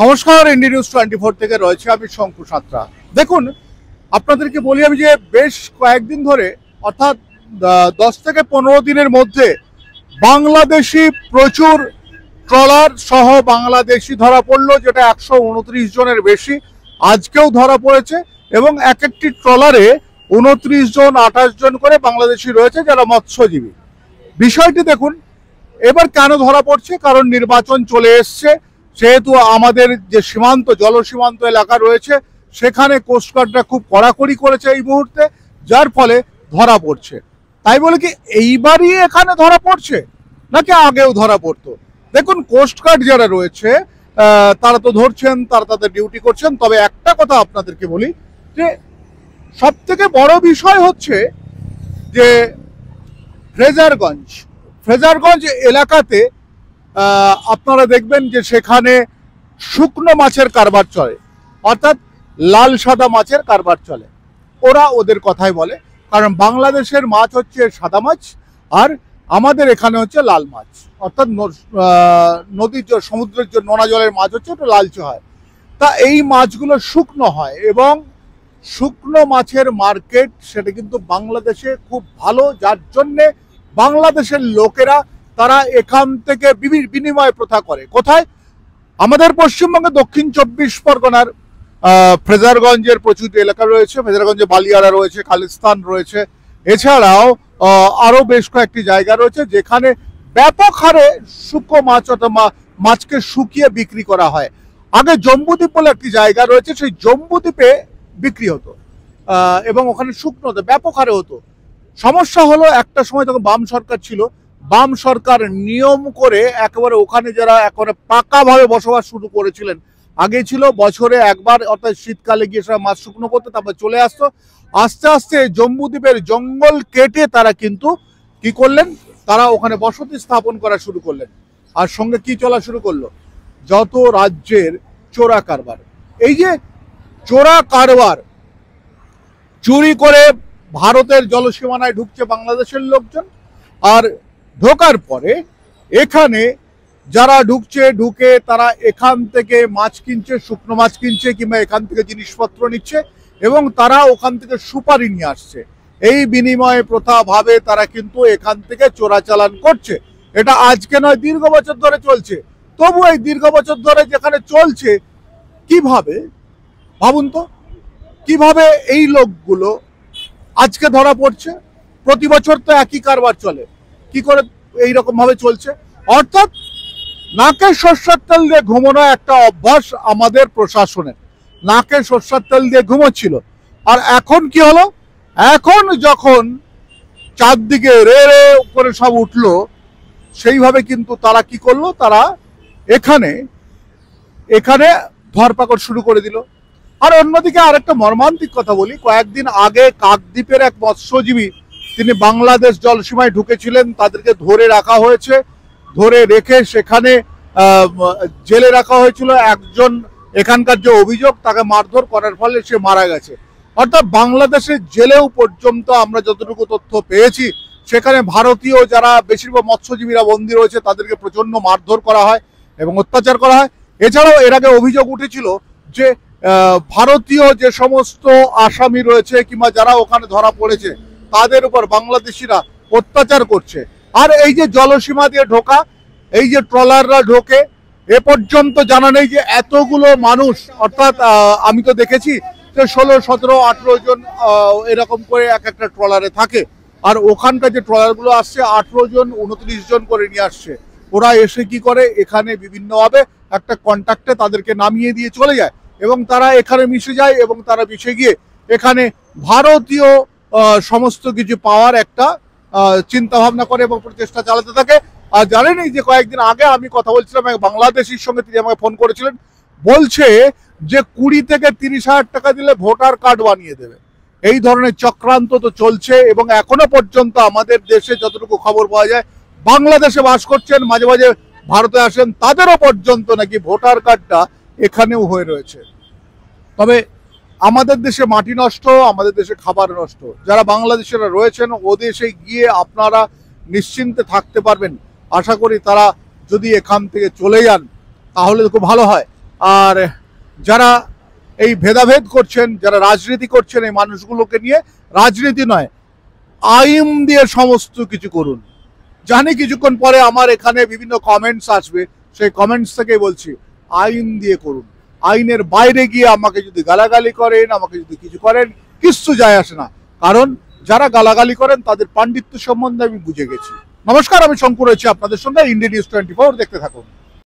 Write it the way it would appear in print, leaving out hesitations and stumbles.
নমস্কার, ইন্ডি নিউজ 24 থেকে রয়েছে আমি শঙ্কু সাঁতরা। দেখুন, আপনাদেরকে বলি আমি যে বেশ কয়েকদিন ধরে অর্থাৎ 10 থেকে 15 দিনের মধ্যে বাংলাদেশি প্রচুর ট্রলার সহ বাংলাদেশি ধরা পড়লো, যেটা 129 জনের বেশি আজকেও ধরা পড়েছে। এবং এক একটি ট্রলারে 29 জন 28 জন করে বাংলাদেশি রয়েছে যারা মৎস্যজীবী। বিষয়টি দেখুন, এবার কেন ধরা পড়ছে? কারণ নির্বাচন চলে এসছে, সেহেতু আমাদের যে সীমান্ত জল সীমান্ত এলাকা রয়েছে সেখানে কোস্টগার্ডরা খুব কড়াকড়ি করেছে এই মুহূর্তে, যার ফলে ধরা পড়ছে। তাই বলে কি এইবারই এখানে ধরা পড়ছে নাকি আগেও ধরা পড়তো? দেখুন, কোস্টগার্ড যারা রয়েছে তারা তো ধরছেন, তারা তাদের ডিউটি করছেন। তবে একটা কথা আপনাদেরকে বলি যে সব থেকে বড় বিষয় হচ্ছে যে ফ্রেজারগঞ্জ এলাকাতে আপনারা দেখবেন যে সেখানে শুকনো মাছের কারবার চলে, অর্থাৎ লাল সাদা মাছের কারবার চলে। ওরা ওদের কথাই বলে, কারণ বাংলাদেশের মাছ হচ্ছে সাদা মাছ আর আমাদের এখানে হচ্ছে লাল মাছ, অর্থাৎ নদীর সমুদ্রের যে নোনা জলের মাছ হচ্ছে ওটা লালচে হয়। তা এই মাছগুলো শুকনো হয় এবং শুকনো মাছের মার্কেট সেটা কিন্তু বাংলাদেশে খুব ভালো, যার জন্যে বাংলাদেশের লোকেরা তারা এখান থেকে বিনিময় প্রথা করে। কোথায়? আমাদের পশ্চিমবঙ্গে দক্ষিণ 24 পরগনার ফ্রেজারগঞ্জের প্রচুর এলাকা রয়েছে। ফ্রেজারগঞ্জে বালিয়াড়া রয়েছে, খালিস্তান রয়েছে, এছাড়াও আরও বেশ কয়েকটি জায়গা রয়েছে যেখানে ব্যাপক হারে শুকনো মাছ অথবা মাছকে শুকিয়ে বিক্রি করা হয়। আগে জম্বুদ্বীপ বলে একটি জায়গা রয়েছে, সেই জম্বুদ্বীপে বিক্রি হতো এবং ওখানে শুকনো হতো, ব্যাপক হারে হতো। সমস্যা হলো একটা সময় তখন বাম সরকার ছিল, বাম সরকার নিয়ম করে একেবারে ওখানে যারা একেবারে পাকাভাবে বসবাস শুরু করেছিলেন, আগে ছিল বছরে একবার অর্থাৎ শীতকালে গিয়ে সব মাছ শুকনো করতে, তারপর চলে আসতো। আস্তে আস্তে জম্বুদ্বীপের জঙ্গল কেটে তারা কিন্তু কি করলেন, তারা ওখানে বসতি স্থাপন করা শুরু করলেন। আর সঙ্গে কি চলা শুরু করলো? যত রাজ্যের চোরা কারবার। এই যে চোরা কারবার, চুরি করে ভারতের জলসীমানায় ঢুকছে বাংলাদেশের লোকজন, আর ঢোকার পরে এখানে যারা ঢুকে তারা এখান থেকে মাছ কিনছে, শুকনো মাছ কিনছে, কিংবা এখান থেকে জিনিসপত্র নিচ্ছে এবং তারা ওখান থেকে সুপারি নিয়ে আসছে। এই বিনিময়ে প্রথা ভাবে তারা কিন্তু এখান থেকে চোরাচালান করছে। এটা আজকে নয়, দীর্ঘ বছর ধরে চলছে। তবু এই দীর্ঘ বছর ধরে যেখানে চলছে, কিভাবে ভাবুন তো, কিভাবে এই লোকগুলো আজকে ধরা পড়ছে? প্রতি বছর তো একই কারবার চলে, কি করে এইরকম ভাবে চলছে? অর্থাৎ নাকে সর্ষের তেল দিয়ে ঘুমানো একটা অভ্যাস আমাদের প্রশাসনের। নাকে সর্ষের তেল দিয়ে ঘুমোচ্ছিল, আর এখন কি হলো? এখন যখন চারদিকে রে রে করে সব উঠলো, সেইভাবে কিন্তু তারা কি করলো, তারা এখানে ধরপাকড় শুরু করে দিল। আর অন্যদিকে আরেকটা মর্মান্তিক কথা বলি, কয়েকদিন আগে কাকদ্বীপের এক মৎস্যজীবী, তিনি বাংলাদেশ জলসীমায় ঢুকেছিলেন, তাদেরকে ধরে রাখা হয়েছে, ধরে রেখে সেখানে জেলে রাখা হয়েছিল। একজন এখানকার যে অভিযোগ, তাকে মারধর করার ফলে সে মারা গেছে। অর্থাৎ বাংলাদেশের জেলেও পর্যন্ত আমরা যতটুকু তথ্য পেয়েছি, সেখানে ভারতীয় যারা বেশিরভাগ মৎস্যজীবীরা বন্দী রয়েছে তাদেরকে প্রচন্ড মারধর করা হয় এবং অত্যাচার করা হয়। এছাড়াও এর আগে অভিযোগ উঠেছিল যে ভারতীয় যে সমস্ত আসামি রয়েছে কিংবা যারা ওখানে ধরা পড়েছে তাদের উপর বাংলাদেশিরা অত্যাচার করছে। আর এই যে জলসীমা দিয়ে ঢোকা, এই যে ট্রলাররা ঢোকে, এ পর্যন্ত জানা নেই যে এতগুলো মানুষ, অর্থাৎ আমি তো দেখেছি যে 16, 17, 18 জন এরকম করে এক একটা ট্রলারে থাকে। আর ওখানকার যে ট্রলারগুলো আসছে 18 জন 29 জন করে নিয়ে আসছে। ওরা এসে কি করে, এখানে বিভিন্নভাবে একটা কন্ট্যাক্টে তাদেরকে নামিয়ে দিয়ে চলে যায় এবং তারা এখানে মিশে যায় এবং তারা মিশে গিয়ে এখানে ভারতীয় সমস্ত কিছু পাওয়ার একটা চিন্তা ভাবনা করে এবং প্রচেষ্টা চালাতে থাকে। আর জানেন, এই যে কয়েকদিন আগে আমি কথা বলছিলাম এক বাংলাদেশির সঙ্গে, তিনি আমাকে ফোন করেছিলেন, বলছে যে 20 থেকে 30 হাজার টাকা দিলে ভোটার কার্ড বানিয়ে দেবে। এই ধরনের চক্রান্ত তো চলছে এবং এখনো পর্যন্ত আমাদের দেশে যতটুকু খবর পাওয়া যায়, বাংলাদেশে বাস করছেন, মাঝে মাঝে ভারতে আসেন, তাদেরও পর্যন্ত নাকি ভোটার কার্ডটা এখানেও হয়ে রয়েছে। তবে আমাদের দেশে মাটি নষ্ট, আমাদের দেশে খাবার নষ্ট। যারা বাংলাদেশিরা রয়েছেন ও দেশে গিয়ে আপনারা নিশ্চিন্তে থাকতে পারবেন। আশা করি তারা যদি এখান থেকে চলে যান তাহলে খুব ভালো হয়। আর যারা এই ভেদাভেদ করছেন, যারা রাজনীতি করছেন এই মানুষগুলোকে নিয়ে, রাজনীতি নয়, আইন দিয়ে সমস্ত কিছু করুন। জানি কিছুক্ষণ পরে আমার এখানে বিভিন্ন কমেন্টস আসবে, সেই কমেন্টস থেকে বলছি আইন দিয়ে করুন। আইনের বাইরে গিয়ে আমাকে যদি গালাগালি করেন, আমাকে যদি কিছু করেন, কিচ্ছু যায় আসে না। কারণ যারা গালাগালি করেন তাদের পাণ্ডিত্য সম্বন্ধে আমি বুঝে গেছি। নমস্কার, আমি শঙ্কর রয়েছি আপনাদের সঙ্গে। ইন্ডিয়া নিউজ 24 দেখতে থাকুন।